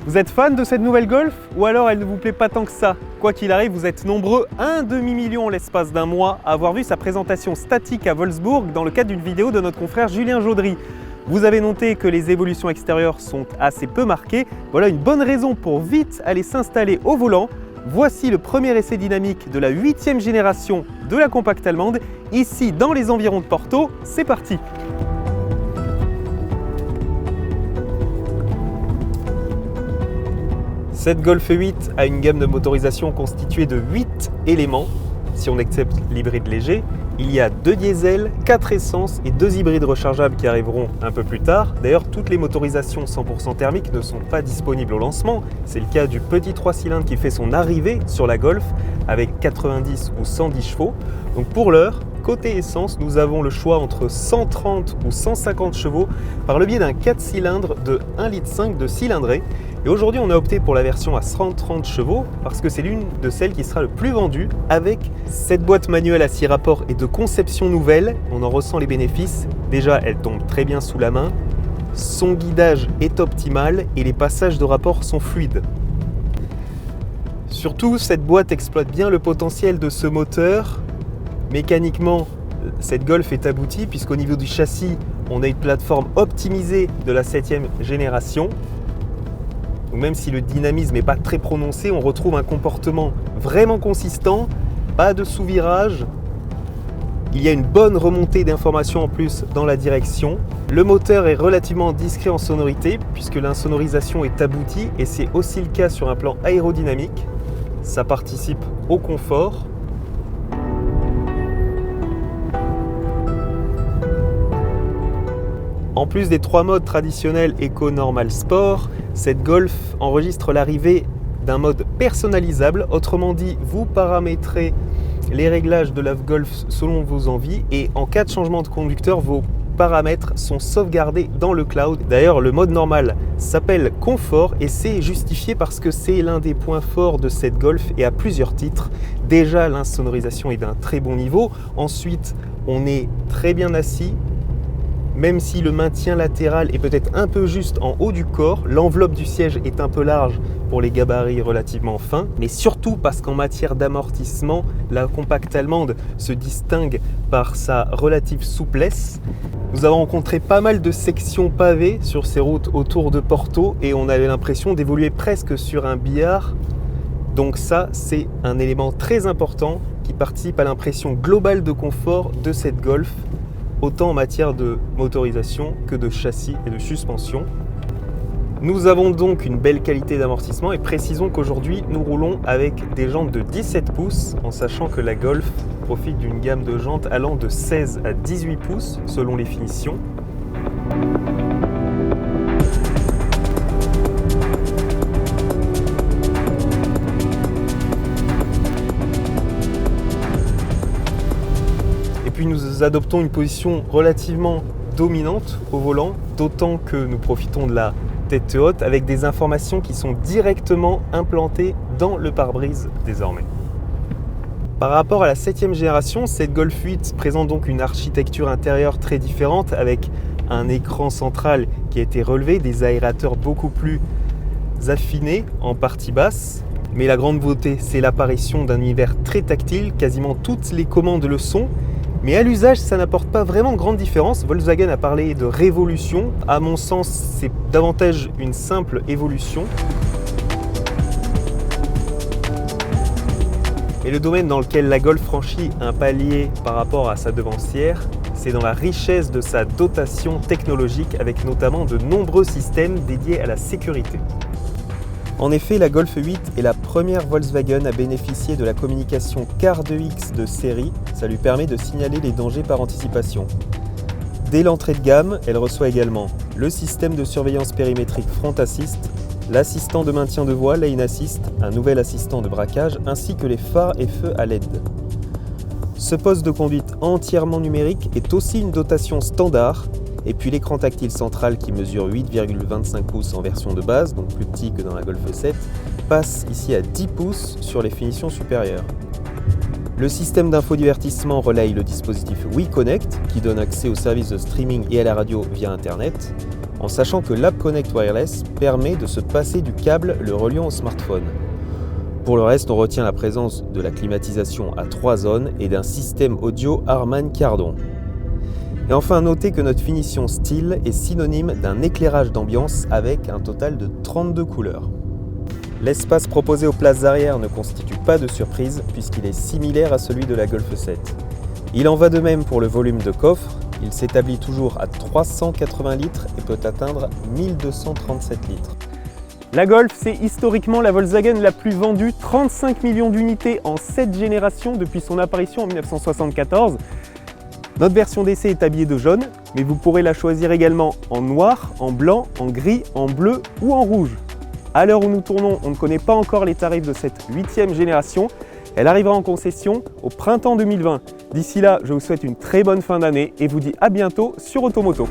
Vous êtes fan de cette nouvelle Golf ou alors elle ne vous plaît pas tant que ça? Quoi qu'il arrive, vous êtes nombreux, 1,5 million en l'espace d'un mois, à avoir vu sa présentation statique à Wolfsburg dans le cadre d'une vidéo de notre confrère Julien Jaudry. Vous avez noté que les évolutions extérieures sont assez peu marquées. Voilà une bonne raison pour vite aller s'installer au volant. Voici le premier essai dynamique de la 8e génération de la compacte allemande, ici dans les environs de Porto. C'est parti! Cette Golf 8 a une gamme de motorisation constituée de 8 éléments. Si on accepte l'hybride léger, il y a 2 diesels, 4 essences et 2 hybrides rechargeables qui arriveront un peu plus tard. D'ailleurs, toutes les motorisations 100% thermiques ne sont pas disponibles au lancement. C'est le cas du petit 3 cylindres qui fait son arrivée sur la Golf avec 90 ou 110 chevaux. Donc pour l'heure, côté essence, nous avons le choix entre 130 ou 150 chevaux par le biais d'un 4 cylindres de 1,5 litre de cylindrée. Et aujourd'hui, on a opté pour la version à 130 chevaux parce que c'est l'une de celles qui sera le plus vendue avec cette boîte manuelle à 6 rapports et de conception nouvelle. On en ressent les bénéfices. Déjà, elle tombe très bien sous la main. Son guidage est optimal et les passages de rapport sont fluides. Surtout, cette boîte exploite bien le potentiel de ce moteur. Mécaniquement, cette Golf est aboutie puisqu'au niveau du châssis, on a une plateforme optimisée de la 7e génération. Donc même si le dynamisme n'est pas très prononcé, on retrouve un comportement vraiment consistant, pas de sous-virage. Il y a une bonne remontée d'informations en plus dans la direction. Le moteur est relativement discret en sonorité puisque l'insonorisation est aboutie et c'est aussi le cas sur un plan aérodynamique. Ça participe au confort. En plus des 3 modes traditionnels Eco, Normal, Sport, cette Golf enregistre l'arrivée d'un mode personnalisable. Autrement dit, vous paramétrez les réglages de la Golf selon vos envies et en cas de changement de conducteur, vos paramètres sont sauvegardés dans le cloud. D'ailleurs, le mode normal s'appelle Confort et c'est justifié parce que c'est l'un des points forts de cette Golf et à plusieurs titres. Déjà, l'insonorisation est d'un très bon niveau. Ensuite, on est très bien assis. Même si le maintien latéral est peut-être un peu juste en haut du corps, l'enveloppe du siège est un peu large pour les gabarits relativement fins, mais surtout parce qu'en matière d'amortissement, la compacte allemande se distingue par sa relative souplesse. Nous avons rencontré pas mal de sections pavées sur ces routes autour de Porto et on avait l'impression d'évoluer presque sur un billard. Donc ça, c'est un élément très important qui participe à l'impression globale de confort de cette Golf, autant en matière de motorisation que de châssis et de suspension. Nous avons donc une belle qualité d'amortissement et précisons qu'aujourd'hui nous roulons avec des jantes de 17 pouces en sachant que la Golf profite d'une gamme de jantes allant de 16 à 18 pouces selon les finitions. Puis nous adoptons une position relativement dominante au volant, d'autant que nous profitons de la tête haute avec des informations qui sont directement implantées dans le pare-brise désormais. Par rapport à la 7e génération, cette Golf 8 présente donc une architecture intérieure très différente avec un écran central qui a été relevé, des aérateurs beaucoup plus affinés en partie basse. Mais la grande beauté, c'est l'apparition d'un univers très tactile, quasiment toutes les commandes le sont. Mais à l'usage, ça n'apporte pas vraiment grande différence. Volkswagen a parlé de révolution. À mon sens, c'est davantage une simple évolution. Et le domaine dans lequel la Golf franchit un palier par rapport à sa devancière, c'est dans la richesse de sa dotation technologique, avec notamment de nombreux systèmes dédiés à la sécurité. En effet, la Golf 8 est la première Volkswagen à bénéficier de la communication Car 2X de série. Ça lui permet de signaler les dangers par anticipation. Dès l'entrée de gamme, elle reçoit également le système de surveillance périmétrique Front Assist, l'assistant de maintien de voie Lane Assist, un nouvel assistant de braquage, ainsi que les phares et feux à LED. Ce poste de conduite entièrement numérique est aussi une dotation standard. Et puis l'écran tactile central qui mesure 8,25 pouces en version de base, donc plus petit que dans la Golf 7, passe ici à 10 pouces sur les finitions supérieures. Le système d'infodivertissement relaye le dispositif WeConnect qui donne accès aux services de streaming et à la radio via Internet. en sachant que l'App Connect Wireless permet de se passer du câble le reliant au smartphone. Pour le reste, on retient la présence de la climatisation à 3 zones et d'un système audio Harman Kardon. Et enfin, notez que notre finition style est synonyme d'un éclairage d'ambiance avec un total de 32 couleurs. L'espace proposé aux places arrière ne constitue pas de surprise puisqu'il est similaire à celui de la Golf 7. Il en va de même pour le volume de coffre, il s'établit toujours à 380 litres et peut atteindre 1237 litres. La Golf, c'est historiquement la Volkswagen la plus vendue, 35 millions d'unités en 7 générations depuis son apparition en 1974. Notre version d'essai est habillée de jaune, mais vous pourrez la choisir également en noir, en blanc, en gris, en bleu ou en rouge. À l'heure où nous tournons, on ne connaît pas encore les tarifs de cette 8e génération. Elle arrivera en concession au printemps 2020. D'ici là, je vous souhaite une très bonne fin d'année et vous dis à bientôt sur Automoto.